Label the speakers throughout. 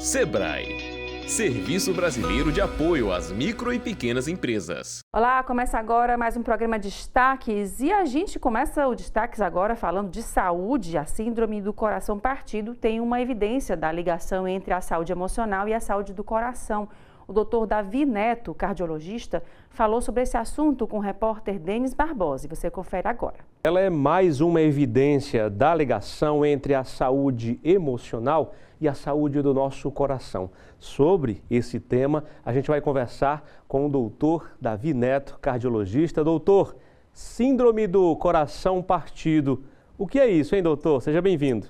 Speaker 1: Sebrae, Serviço Brasileiro de Apoio às Micro e Pequenas Empresas.
Speaker 2: Olá, começa agora mais um programa Destaques e a gente começa o Destaques agora falando de saúde. A síndrome do coração partido tem uma evidência da ligação entre a saúde emocional e a saúde do coração. O Dr. Davi Neto, cardiologista, falou sobre esse assunto com o repórter Denis Barbosa. Você confere agora.
Speaker 3: Ela é mais uma evidência da ligação entre a saúde emocional e a saúde do nosso coração. Sobre esse tema, a gente vai conversar com o doutor Davi Neto, cardiologista. Doutor, síndrome do coração partido. O que é isso, hein, doutor? Seja bem-vindo.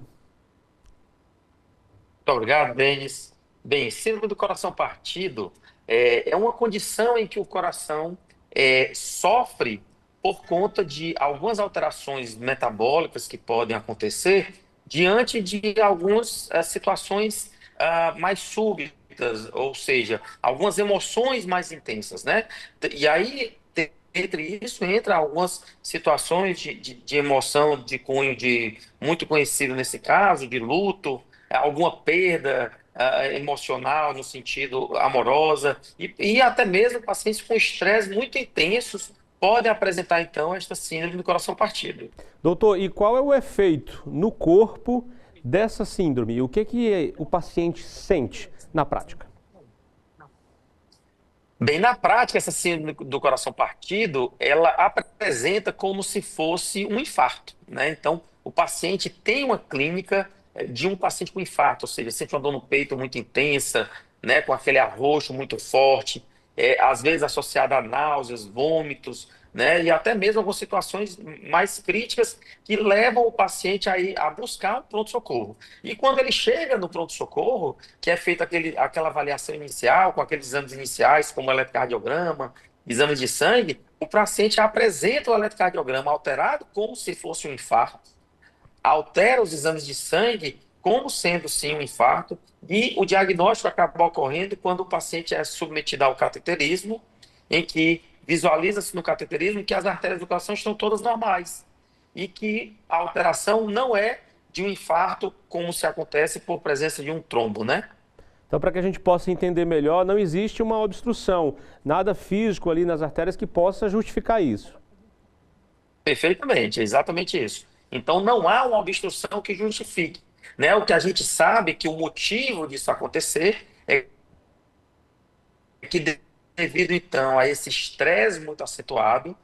Speaker 4: Muito obrigado, Denis. Bem, síndrome do coração partido é uma condição em que o coração sofre por conta de algumas alterações metabólicas que podem acontecer diante de algumas situações mais súbitas, ou seja, algumas emoções mais intensas, né? E aí, entre isso, entra algumas situações de emoção de cunho muito conhecido nesse caso, de luto, alguma perda emocional no sentido amorosa e até mesmo pacientes com estresse muito intensos podem apresentar então esta síndrome do coração partido.
Speaker 3: Doutor, e qual é o efeito no corpo dessa síndrome? O que o paciente sente na prática?
Speaker 4: Bem, na prática, essa síndrome do coração partido, ela apresenta como se fosse um infarto, né? Então, o paciente tem uma clínica de um paciente com infarto, ou seja, sente uma dor no peito muito intensa, né, com aquele arroxo muito forte, às vezes associada a náuseas, vômitos, né, e até mesmo algumas situações mais críticas que levam o paciente a buscar um pronto-socorro. E quando ele chega no pronto-socorro, que é feita aquela avaliação inicial, com aqueles exames iniciais, como o eletrocardiograma, exames de sangue, o paciente apresenta o eletrocardiograma alterado como se fosse um infarto, altera os exames de sangue como sendo sim um infarto e o diagnóstico acaba ocorrendo quando o paciente é submetido ao cateterismo, em que visualiza-se no cateterismo que as artérias do coração estão todas normais e que a alteração não é de um infarto como se acontece por presença de um trombo, né?
Speaker 3: Então, para que a gente possa entender melhor, não existe uma obstrução, nada físico ali nas artérias que possa justificar isso.
Speaker 4: Perfeitamente, é exatamente isso. Então, não há uma obstrução que justifique, né? O que a gente sabe que o motivo disso acontecer é que, devido então a esse estresse muito acentuado,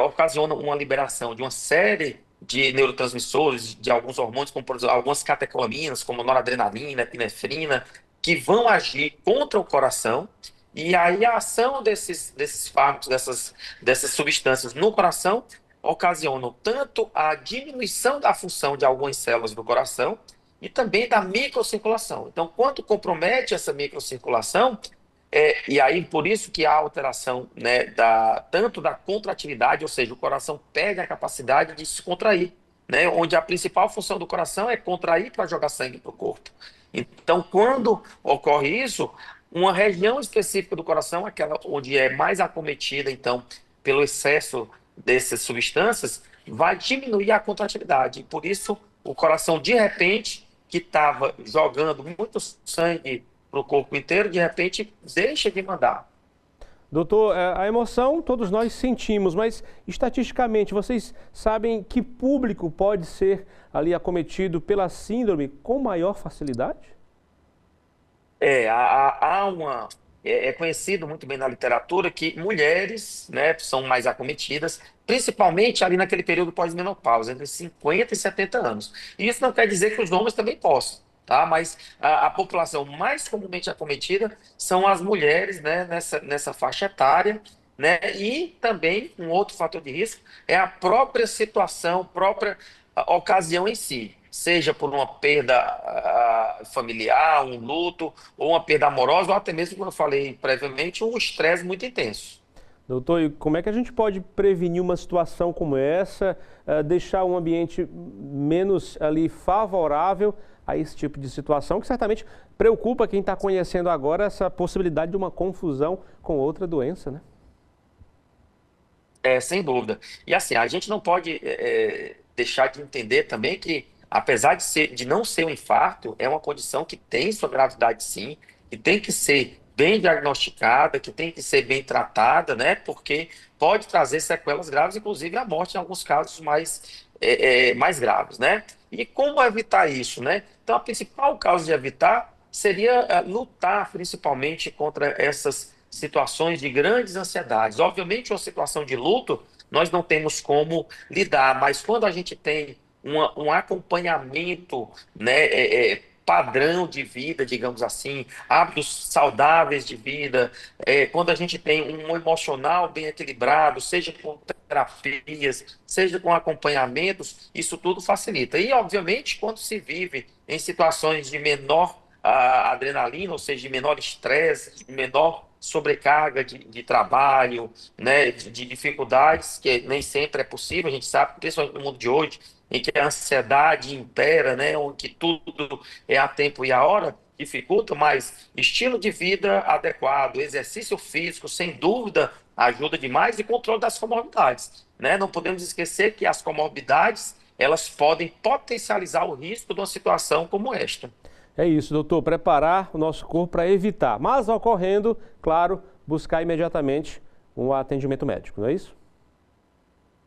Speaker 4: ocasiona uma liberação de uma série de neurotransmissores, de alguns hormônios, como por exemplo, algumas catecolaminas, como noradrenalina, epinefrina, que vão agir contra o coração. E aí a ação desses fármacos, dessas substâncias no coração ocasionam tanto a diminuição da função de algumas células do coração e também da microcirculação. Então, quando compromete essa microcirculação, e aí por isso que há alteração, né, tanto da contratividade, ou seja, o coração perde a capacidade de se contrair, né, onde a principal função do coração é contrair para jogar sangue para o corpo. Então, quando ocorre isso, uma região específica do coração, aquela onde é mais acometida, então, pelo excesso dessas substâncias, vai diminuir a contratividade. Por isso, o coração, de repente, que estava jogando muito sangue para o corpo inteiro, de repente, deixa de mandar.
Speaker 3: Doutor, a emoção todos nós sentimos, mas estatisticamente, vocês sabem que público pode ser ali acometido pela síndrome com maior facilidade?
Speaker 4: É conhecido muito bem na literatura que mulheres, né, são mais acometidas, principalmente ali naquele período pós-menopausa, entre 50 e 70 anos. E isso não quer dizer que os homens também possam, tá? Mas a população mais comumente acometida são as mulheres, né, nessa faixa etária, né? E também um outro fator de risco é a própria situação, própria ocasião em si. Seja por uma perda familiar, um luto, ou uma perda amorosa, ou até mesmo, como eu falei previamente, um estresse muito intenso.
Speaker 3: Doutor, e como é que a gente pode prevenir uma situação como essa, deixar um ambiente menos ali favorável a esse tipo de situação, que certamente preocupa quem está conhecendo agora essa possibilidade de uma confusão com outra doença, né?
Speaker 4: Sem dúvida. E assim, a gente não pode deixar de entender também que apesar de não ser um infarto, é uma condição que tem sua gravidade sim, que tem que ser bem diagnosticada, que tem que ser bem tratada, né? Porque pode trazer sequelas graves, inclusive a morte em alguns casos mais graves, né? E como evitar isso, né? Então, a principal causa de evitar seria lutar principalmente contra essas situações de grandes ansiedades. Obviamente, uma situação de luto, nós não temos como lidar, mas quando a gente tem um acompanhamento, né, padrão de vida, digamos assim, hábitos saudáveis de vida, quando a gente tem um emocional bem equilibrado, seja com terapias, seja com acompanhamentos, isso tudo facilita. E, obviamente, quando se vive em situações de menor adrenalina, ou seja, de menor estresse, de menor sobrecarga de trabalho, né, de dificuldades, que nem sempre é possível, a gente sabe, principalmente no mundo de hoje, em que a ansiedade impera, né, onde tudo é a tempo e a hora, dificulta, mas estilo de vida adequado, exercício físico, sem dúvida, ajuda demais e controle das comorbidades, né? Não podemos esquecer que as comorbidades, elas podem potencializar o risco de uma situação como esta.
Speaker 3: É isso, doutor, preparar o nosso corpo para evitar, mas ocorrendo, claro, buscar imediatamente um atendimento médico, não é isso?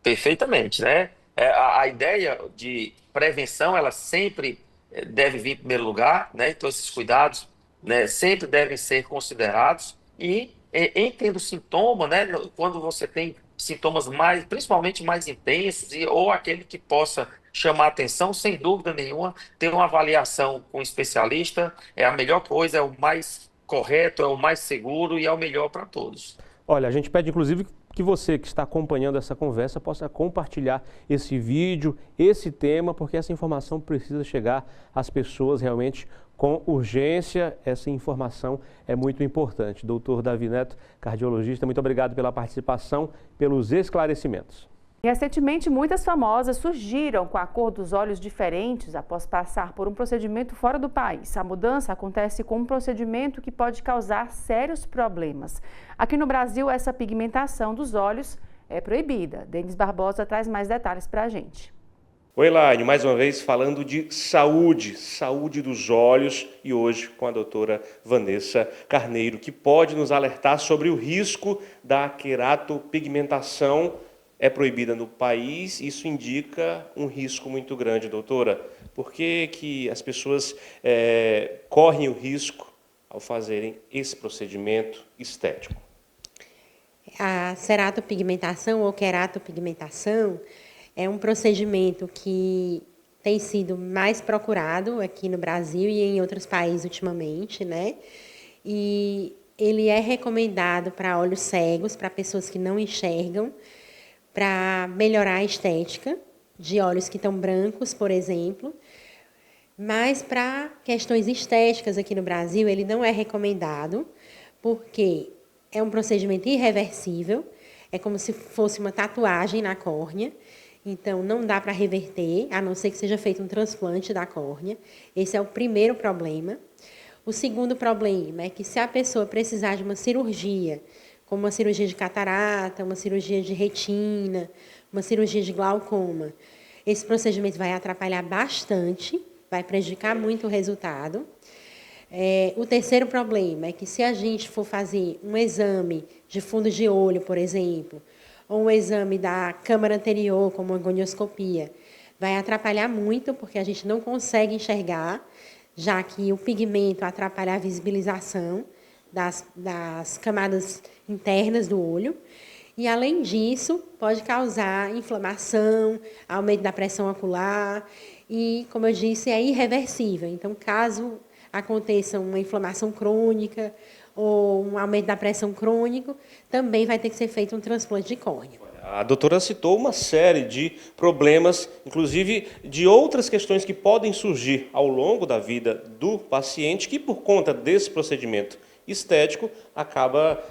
Speaker 4: Perfeitamente, né? A ideia de prevenção, ela sempre deve vir em primeiro lugar, né? Então, esses cuidados, né, sempre devem ser considerados e em tendo sintoma, né? Quando você tem sintomas mais, principalmente mais intensos ou aquele que possa chamar atenção, sem dúvida nenhuma, ter uma avaliação com um especialista é a melhor coisa, é o mais correto, é o mais seguro e é o melhor para todos.
Speaker 3: Olha, a gente pede inclusive que você que está acompanhando essa conversa possa compartilhar esse vídeo, esse tema, porque essa informação precisa chegar às pessoas realmente com urgência. Essa informação é muito importante. Doutor Davi Neto, cardiologista, muito obrigado pela participação, pelos esclarecimentos.
Speaker 2: Recentemente, muitas famosas surgiram com a cor dos olhos diferentes após passar por um procedimento fora do país. A mudança acontece com um procedimento que pode causar sérios problemas. Aqui no Brasil, essa pigmentação dos olhos é proibida. Denis Barbosa traz mais detalhes para a gente.
Speaker 3: Oi, Elaine, mais uma vez falando de saúde dos olhos e hoje com a doutora Vanessa Carneiro, que pode nos alertar sobre o risco da queratopigmentação. É proibida no país, isso indica um risco muito grande, doutora. Por que as pessoas correm o risco ao fazerem esse procedimento estético?
Speaker 5: A ceratopigmentação ou queratopigmentação é um procedimento que tem sido mais procurado aqui no Brasil e em outros países ultimamente, né? E ele é recomendado para olhos cegos, para pessoas que não enxergam, para melhorar a estética de olhos que estão brancos, por exemplo. Mas para questões estéticas aqui no Brasil, ele não é recomendado, porque é um procedimento irreversível, é como se fosse uma tatuagem na córnea, então não dá para reverter, a não ser que seja feito um transplante da córnea. Esse é o primeiro problema. O segundo problema é que se a pessoa precisar de uma cirurgia, como uma cirurgia de catarata, uma cirurgia de retina, uma cirurgia de glaucoma, esse procedimento vai atrapalhar bastante, vai prejudicar muito o resultado. O terceiro problema é que se a gente for fazer um exame de fundo de olho, por exemplo, ou um exame da câmara anterior, como uma gonioscopia, vai atrapalhar muito, porque a gente não consegue enxergar, já que o pigmento atrapalha a visibilização das camadas internas do olho. E, além disso, pode causar inflamação, aumento da pressão ocular e, como eu disse, é irreversível. Então, caso aconteça uma inflamação crônica ou um aumento da pressão crônico, também vai ter que ser feito um transplante de córnea.
Speaker 3: A doutora citou uma série de problemas, inclusive de outras questões que podem surgir ao longo da vida do paciente, que por conta desse procedimento estético acaba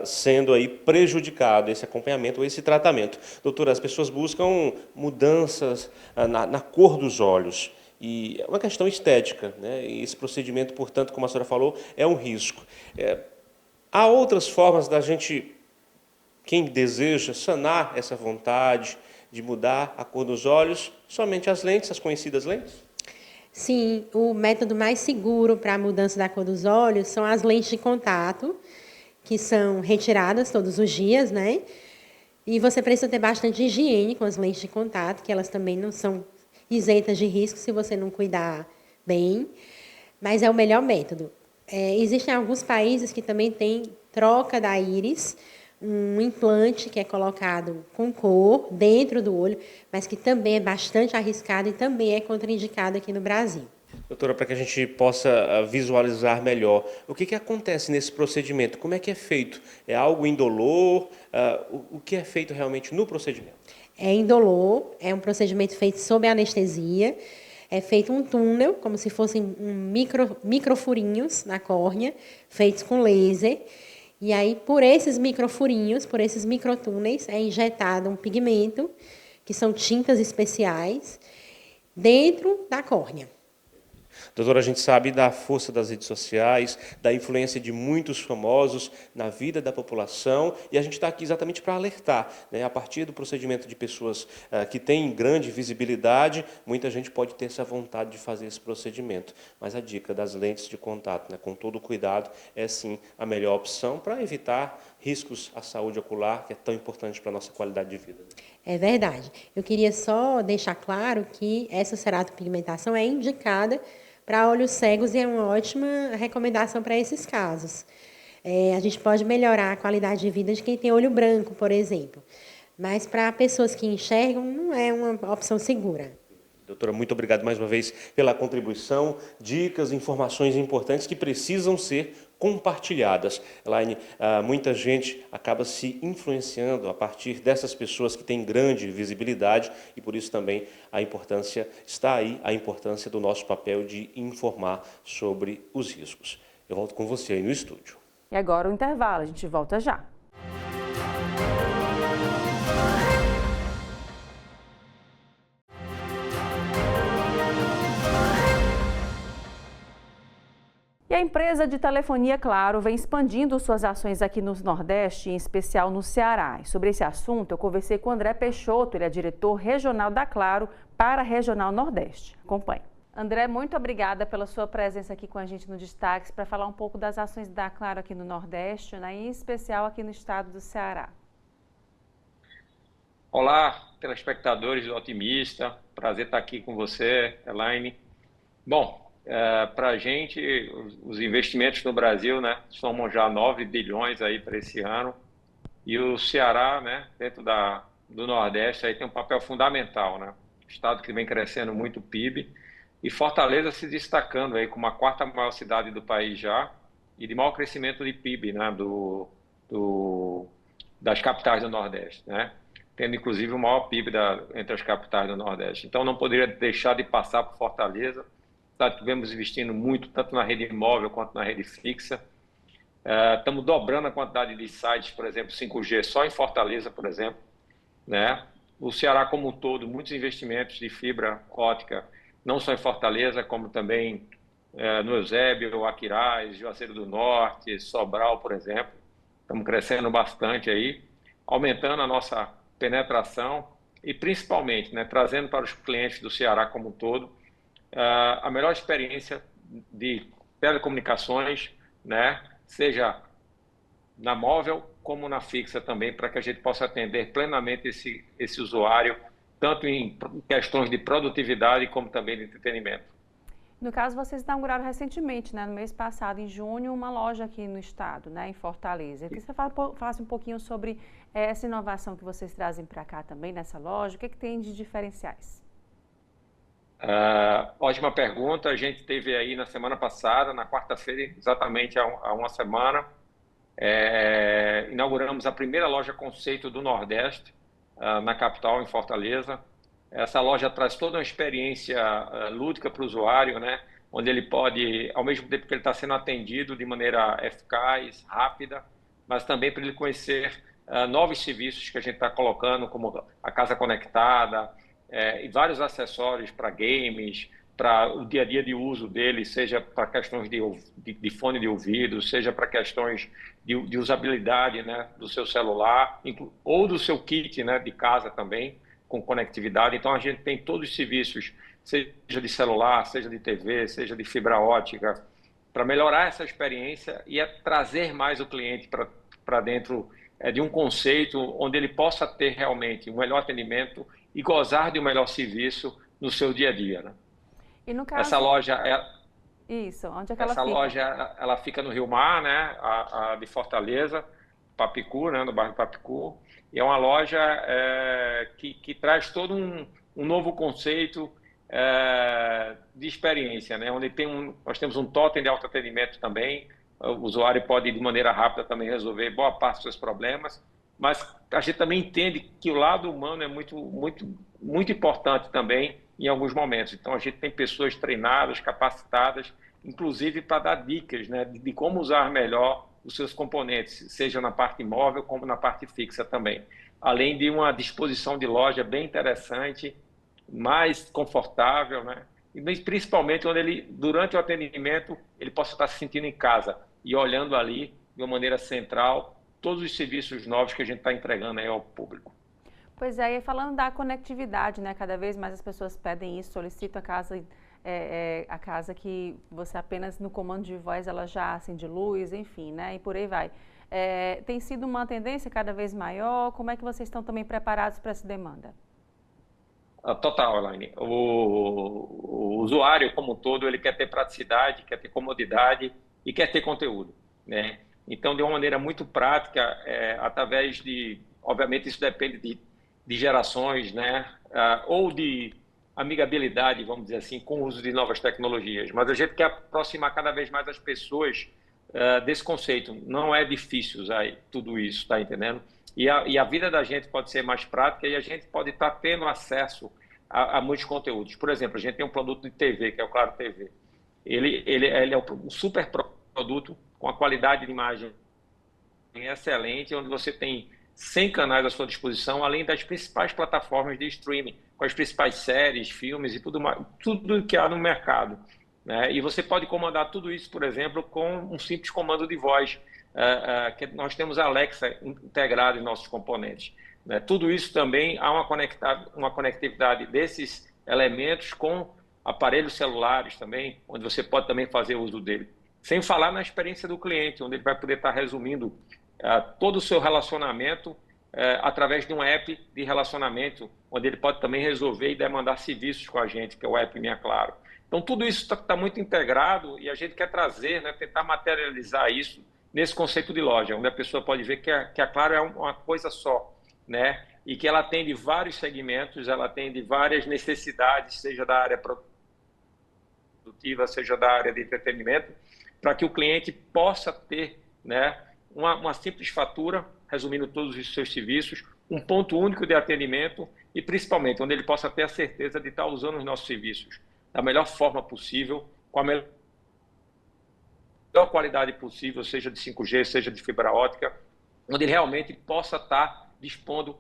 Speaker 3: sendo aí prejudicado esse acompanhamento ou esse tratamento. Doutora, as pessoas buscam mudanças na cor dos olhos. E é uma questão estética, né? E esse procedimento, portanto, como a senhora falou, é um risco. Há outras formas da gente, quem deseja, sanar essa vontade de mudar a cor dos olhos? Somente as lentes, as conhecidas lentes?
Speaker 5: Sim, o método mais seguro para a mudança da cor dos olhos são as lentes de contato, que são retiradas todos os dias, né? E você precisa ter bastante higiene com as lentes de contato, que elas também não são isentas de risco se você não cuidar bem, mas é o melhor método. Existem alguns países que também têm troca da íris, um implante que é colocado com cor dentro do olho, mas que também é bastante arriscado e também é contraindicado aqui no Brasil.
Speaker 3: Doutora, para que a gente possa visualizar melhor, o que acontece nesse procedimento? Como é que é feito? É algo indolor? O que é feito realmente no procedimento?
Speaker 5: É indolor, é um procedimento feito sob anestesia, é feito um túnel, como se fossem microfurinhos na córnea, feitos com laser. E aí, por esses microfurinhos, por esses microtúneis, é injetado um pigmento, que são tintas especiais, dentro da córnea.
Speaker 3: Doutora, a gente sabe da força das redes sociais, da influência de muitos famosos na vida da população, e a gente está aqui exatamente para alertar, né? A partir do procedimento de pessoas que têm grande visibilidade, muita gente pode ter essa vontade de fazer esse procedimento. Mas a dica das lentes de contato, né, com todo o cuidado, é sim a melhor opção para evitar riscos à saúde ocular, que é tão importante para a nossa qualidade de vida.
Speaker 5: É verdade. Eu queria só deixar claro que essa ceratopigmentação é indicada para olhos cegos e é uma ótima recomendação para esses casos. A gente pode melhorar a qualidade de vida de quem tem olho branco, por exemplo. Mas para pessoas que enxergam, não é uma opção segura.
Speaker 3: Doutora, muito obrigado mais uma vez pela contribuição, dicas, informações importantes que precisam ser compartilhadas. Elaine, muita gente acaba se influenciando a partir dessas pessoas que têm grande visibilidade e por isso também a importância, está aí a importância do nosso papel de informar sobre os riscos. Eu volto com você aí no estúdio.
Speaker 2: E agora o intervalo, a gente volta já. E a empresa de telefonia Claro vem expandindo suas ações aqui no Nordeste, em especial no Ceará. E sobre esse assunto, eu conversei com o André Peixoto, ele é diretor regional da Claro para a Regional Nordeste. Acompanhe. André, muito obrigada pela sua presença aqui com a gente no Destaques para falar um pouco das ações da Claro aqui no Nordeste, né, em especial aqui no estado do Ceará.
Speaker 6: Olá, telespectadores do Otimista. Prazer estar aqui com você, Elaine. Bom, para a gente, os investimentos no Brasil, né, somam já 9 bilhões aí para esse ano. E o Ceará, né, dentro do Nordeste, aí tem um papel fundamental, né? Estado que vem crescendo muito o PIB. E Fortaleza se destacando aí como a quarta maior cidade do país já e de maior crescimento de PIB, né, das capitais do Nordeste, né? Tendo inclusive o maior PIB entre as capitais do Nordeste. Então não poderia deixar de passar por Fortaleza. Estivemos investindo muito, tanto na rede móvel quanto na rede fixa. Estamos dobrando a quantidade de sites, por exemplo, 5G, só em Fortaleza, por exemplo, né? O Ceará como um todo, muitos investimentos de fibra ótica, não só em Fortaleza, como também no Eusébio, Aquiraz, Juazeiro do Norte, Sobral, por exemplo. Estamos crescendo bastante aí, aumentando a nossa penetração e principalmente, né, trazendo para os clientes do Ceará como um todo a melhor experiência de telecomunicações, né, seja na móvel como na fixa também, para que a gente possa atender plenamente esse usuário, tanto em questões de produtividade como também de entretenimento.
Speaker 2: No caso, vocês inauguraram recentemente, né, no mês passado, em junho, uma loja aqui no estado, né, em Fortaleza. Eu queria que você falasse um pouquinho sobre essa inovação que vocês trazem para cá também, nessa loja. O que tem de diferenciais?
Speaker 6: Ótima pergunta. A gente teve aí na semana passada, na quarta-feira, exatamente há uma semana, inauguramos a primeira loja conceito do Nordeste, na capital, em Fortaleza. Essa loja traz toda uma experiência lúdica para o usuário, né? Onde ele pode, ao mesmo tempo que ele está sendo atendido de maneira eficaz, rápida, mas também para ele conhecer novos serviços que a gente está colocando, como a casa conectada, e vários acessórios para games, para o dia a dia de uso dele, seja para questões de fone de ouvido, seja para questões de usabilidade, né, do seu celular, ou do seu kit, né, de casa também, com conectividade. Então, a gente tem todos os serviços, seja de celular, seja de TV, seja de fibra ótica, para melhorar essa experiência e trazer mais o cliente para dentro de um conceito onde ele possa ter realmente um melhor atendimento e gozar de um melhor serviço no seu dia a dia, né?
Speaker 2: E no caso...
Speaker 6: Essa loja
Speaker 2: Isso, onde é que ela fica?
Speaker 6: Essa loja, ela fica no Rio Mar, né, a de Fortaleza, Papicu, né, no bairro Papicu, e é uma loja que traz todo um novo conceito de experiência, né, onde nós temos um totem de autoatendimento também, o usuário pode de maneira rápida também resolver boa parte dos seus problemas, mas a gente também entende que o lado humano é muito importante também em alguns momentos. Então, a gente tem pessoas treinadas, capacitadas, inclusive para dar dicas, né, de como usar melhor os seus componentes, seja na parte móvel como na parte fixa também. Além de uma disposição de loja bem interessante, mais confortável, né, e principalmente onde ele, durante o atendimento, ele possa estar se sentindo em casa e olhando ali, de uma maneira central, todos os serviços novos que a gente está entregando aí ao público.
Speaker 2: Pois é, e falando da conectividade, né? Cada vez mais as pessoas pedem isso, solicitam a casa que você apenas no comando de voz ela já acende luz, enfim, né? E por aí vai. Tem sido uma tendência cada vez maior? Como é que vocês estão também preparados para essa demanda?
Speaker 6: Total, Elaine. O usuário como um todo, ele quer ter praticidade, quer ter comodidade e quer ter conteúdo, né? Então, de uma maneira muito prática, através de... Obviamente, isso depende de gerações, né? Ou de amigabilidade, vamos dizer assim, com o uso de novas tecnologias. Mas a gente quer aproximar cada vez mais as pessoas desse conceito. Não é difícil usar tudo isso, tá entendendo? E a vida da gente pode ser mais prática e a gente pode estar tendo acesso a muitos conteúdos. Por exemplo, a gente tem um produto de TV, que é o Claro TV. Ele é um super produto com a qualidade de imagem excelente, onde você tem 100 canais à sua disposição, além das principais plataformas de streaming, com as principais séries, filmes e tudo mais, tudo que há no mercado, né? E você pode comandar tudo isso, por exemplo, com um simples comando de voz, que nós temos a Alexa integrada em nossos componentes, né? Tudo isso também há uma conectividade desses elementos com aparelhos celulares também, onde você pode também fazer uso dele. Sem falar na experiência do cliente, onde ele vai poder estar resumindo todo o seu relacionamento através de um app de relacionamento, onde ele pode também resolver e demandar serviços com a gente, que é o app Minha Claro. Então, tudo isso está muito integrado e a gente quer trazer, né, tentar materializar isso nesse conceito de loja, onde a pessoa pode ver que a Claro é uma coisa só, né, e que ela atende vários segmentos, ela atende várias necessidades, seja da área produtiva, seja da área de entretenimento, para que o cliente possa ter, né, uma simples fatura, resumindo todos os seus serviços, um ponto único de atendimento e, principalmente, onde ele possa ter a certeza de estar usando os nossos serviços da melhor forma possível, com a melhor qualidade possível, seja de 5G, seja de fibra ótica, onde ele realmente possa estar dispondo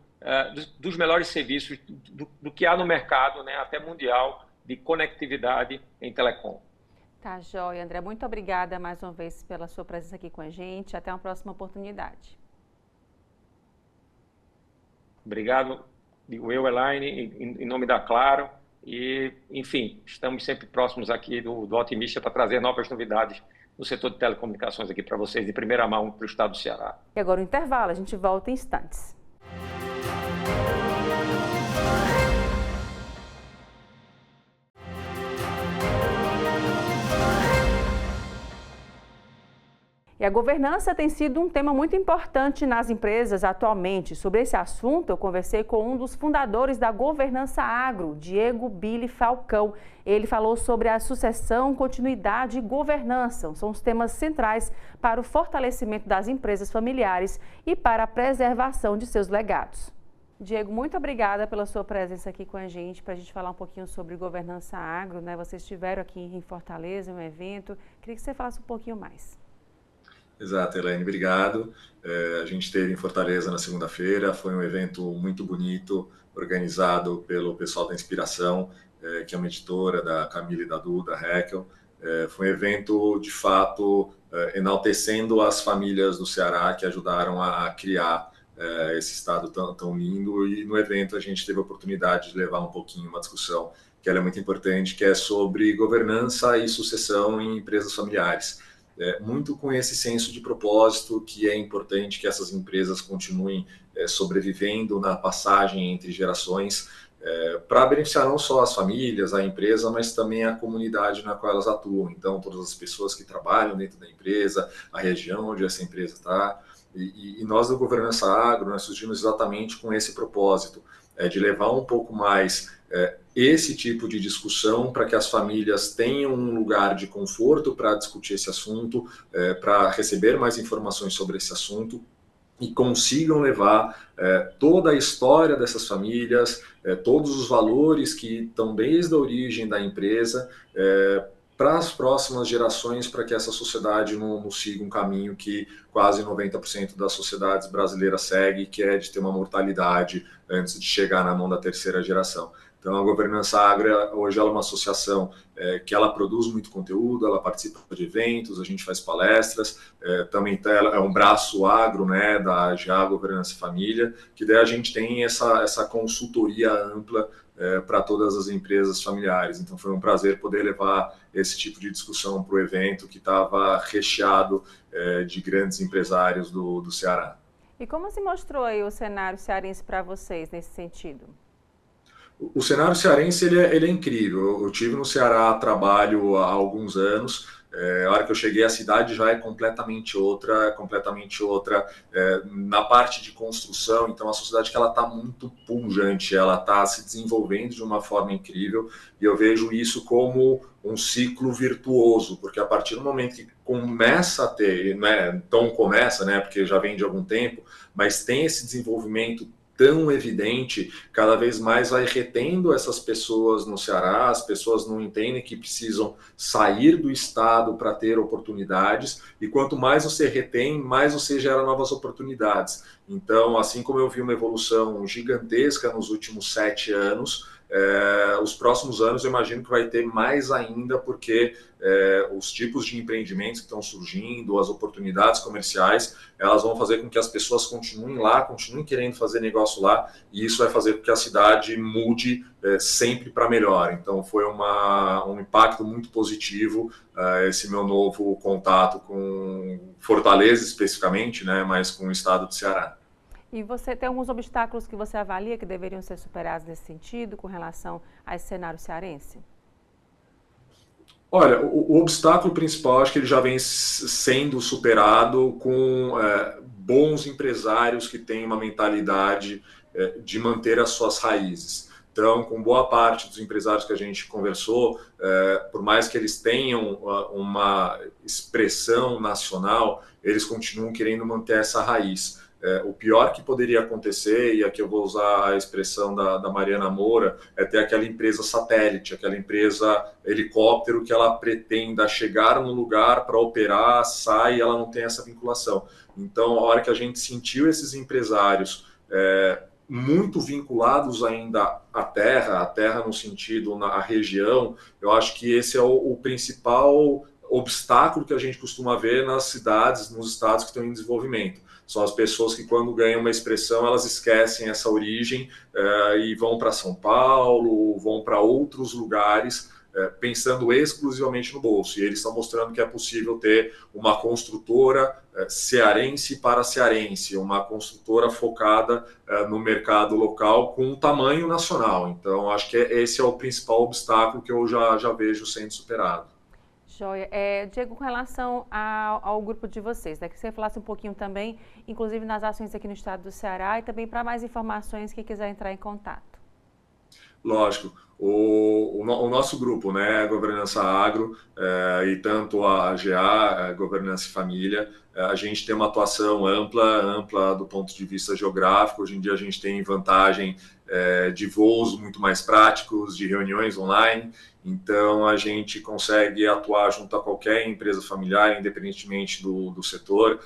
Speaker 6: dos melhores serviços do que há no mercado, né, até mundial, de conectividade em telecom.
Speaker 2: Tá, joia, André. Muito obrigada mais uma vez pela sua presença aqui com a gente. Até uma próxima oportunidade.
Speaker 6: Obrigado, digo eu, Elaine, em nome da Claro. E, enfim, estamos sempre próximos aqui do Otimista para trazer novas novidades no setor de telecomunicações aqui para vocês, de primeira mão para o estado do Ceará.
Speaker 2: E agora o intervalo, a gente volta em instantes. E a governança tem sido um tema muito importante nas empresas atualmente. Sobre esse assunto, eu conversei com um dos fundadores da Governança Agro, Diego Billy Falcão. Ele falou sobre a sucessão, continuidade e governança. São os temas centrais para o fortalecimento das empresas familiares e para a preservação de seus legados. Diego, muito obrigada pela sua presença aqui com a gente, para a gente falar um pouquinho sobre Governança Agro, né? Vocês estiveram aqui em Fortaleza, um evento. Queria que você falasse um pouquinho mais.
Speaker 7: Exato, Elaine, obrigado. A gente esteve em Fortaleza na segunda-feira, foi um evento muito bonito, organizado pelo pessoal da Inspiração, que é uma editora da Camila e da Duda, Heckel. Foi um evento, de fato, enaltecendo as famílias do Ceará que ajudaram a criar esse estado tão lindo, e no evento a gente teve a oportunidade de levar um pouquinho uma discussão que ela é muito importante, que é sobre governança e sucessão em empresas familiares. Muito com esse senso de propósito, que é importante que essas empresas continuem sobrevivendo na passagem entre gerações, para beneficiar não só as famílias, a empresa, mas também a comunidade na qual elas atuam. Então, todas as pessoas que trabalham dentro da empresa, a região onde essa empresa está. E nós, da Governança Agro, nós surgimos exatamente com esse propósito, de levar um pouco mais esse tipo de discussão para que as famílias tenham um lugar de conforto para discutir esse assunto, para receber mais informações sobre esse assunto, e consigam levar toda a história dessas famílias, todos os valores que estão desde a origem da empresa, para as próximas gerações, para que essa sociedade não siga um caminho que quase 90% das sociedades brasileiras segue, que é de ter uma mortalidade antes de chegar na mão da terceira geração. Então, a Governança Agro, hoje, ela é uma associação que ela produz muito conteúdo, ela participa de eventos, a gente faz palestras, também ela é um braço agro, né, da GA Governança e Família, que daí a gente tem essa consultoria ampla para todas as empresas familiares. Então, foi um prazer poder levar esse tipo de discussão para o evento, que estava recheado de grandes empresários do Ceará.
Speaker 2: E como se mostrou aí o cenário cearense para vocês nesse sentido?
Speaker 7: O cenário cearense ele é incrível. Eu tive no Ceará trabalho há alguns anos. A hora que eu cheguei, a cidade já é completamente outra. Na parte de construção, então a sociedade que ela está muito pujante, ela está se desenvolvendo de uma forma incrível, e eu vejo isso como um ciclo virtuoso, porque a partir do momento que começa a ter, então começa, porque já vem de algum tempo, mas tem esse desenvolvimento tão evidente, cada vez mais vai retendo essas pessoas no Ceará. As pessoas não entendem que precisam sair do estado para ter oportunidades, e quanto mais você retém, mais você gera novas oportunidades. Então, assim como eu vi uma evolução gigantesca nos últimos 7 anos, os próximos anos eu imagino que vai ter mais ainda, porque os tipos de empreendimentos que estão surgindo, as oportunidades comerciais, elas vão fazer com que as pessoas continuem lá, continuem querendo fazer negócio lá, e isso vai fazer com que a cidade mude sempre para melhor. Então foi um impacto muito positivo esse meu novo contato com Fortaleza especificamente, mas com o estado do Ceará.
Speaker 2: E você tem alguns obstáculos que você avalia que deveriam ser superados nesse sentido, com relação a esse cenário cearense?
Speaker 7: Olha, o obstáculo principal, acho que ele já vem sendo superado com bons empresários que têm uma mentalidade de manter as suas raízes. Então, com boa parte dos empresários que a gente conversou, por mais que eles tenham uma expressão nacional, eles continuam querendo manter essa raiz. O pior que poderia acontecer, e aqui eu vou usar a expressão da Mariana Moura, é ter aquela empresa satélite, aquela empresa helicóptero que ela pretenda chegar no lugar para operar, sai e ela não tem essa vinculação. Então, a hora que a gente sentiu esses empresários muito vinculados ainda à terra no sentido, na região, eu acho que esse é o principal obstáculo que a gente costuma ver nas cidades, nos estados que estão em desenvolvimento. São as pessoas que, quando ganham uma expressão, elas esquecem essa origem e vão para São Paulo, vão para outros lugares, pensando exclusivamente no bolso. E eles estão mostrando que é possível ter uma construtora cearense para cearense, uma construtora focada no mercado local com um tamanho nacional. Então, acho que esse é o principal obstáculo que eu já vejo sendo superado.
Speaker 2: Joia. Diego, com relação ao grupo de vocês, que você falasse um pouquinho também, inclusive nas ações aqui no estado do Ceará, e também para mais informações, quem quiser entrar em contato.
Speaker 7: Lógico. O nosso grupo, a Governança Agro, e tanto a GA, a Governança e Família, a gente tem uma atuação ampla do ponto de vista geográfico. Hoje em dia a gente tem vantagem de voos muito mais práticos, de reuniões online. Então, a gente consegue atuar junto a qualquer empresa familiar, independentemente do setor.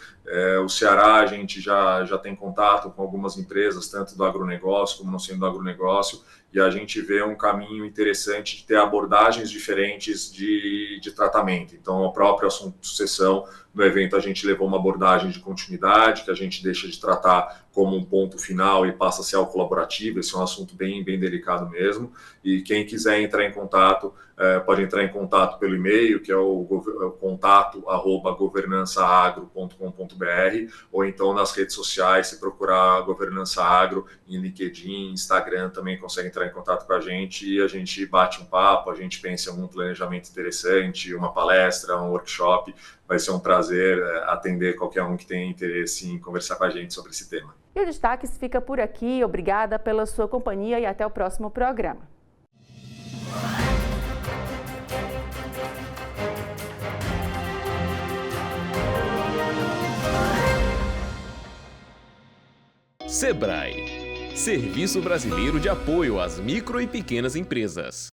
Speaker 7: O Ceará, a gente já tem contato com algumas empresas, tanto do agronegócio como não sendo do agronegócio, e a gente vê um caminho interessante de ter abordagens diferentes de tratamento. Então, o próprio assunto de sucessão, no evento a gente levou uma abordagem de continuidade, que a gente deixa de tratar como um ponto final e passa a ser algo colaborativo. Esse é um assunto bem delicado mesmo. E quem quiser entrar em contato, pode entrar em contato pelo e-mail, que é o contato@governançaagro.com.br, ou então nas redes sociais, se procurar Governança Agro em LinkedIn, Instagram, também consegue entrar em contato com a gente e a gente bate um papo, a gente pensa em um planejamento interessante, uma palestra, um workshop. Vai ser um prazer atender qualquer um que tenha interesse em conversar com a gente sobre esse tema.
Speaker 2: E o Destaques fica por aqui. Obrigada pela sua companhia e até o próximo programa.
Speaker 1: Sebrae, Serviço Brasileiro de Apoio às Micro e Pequenas Empresas.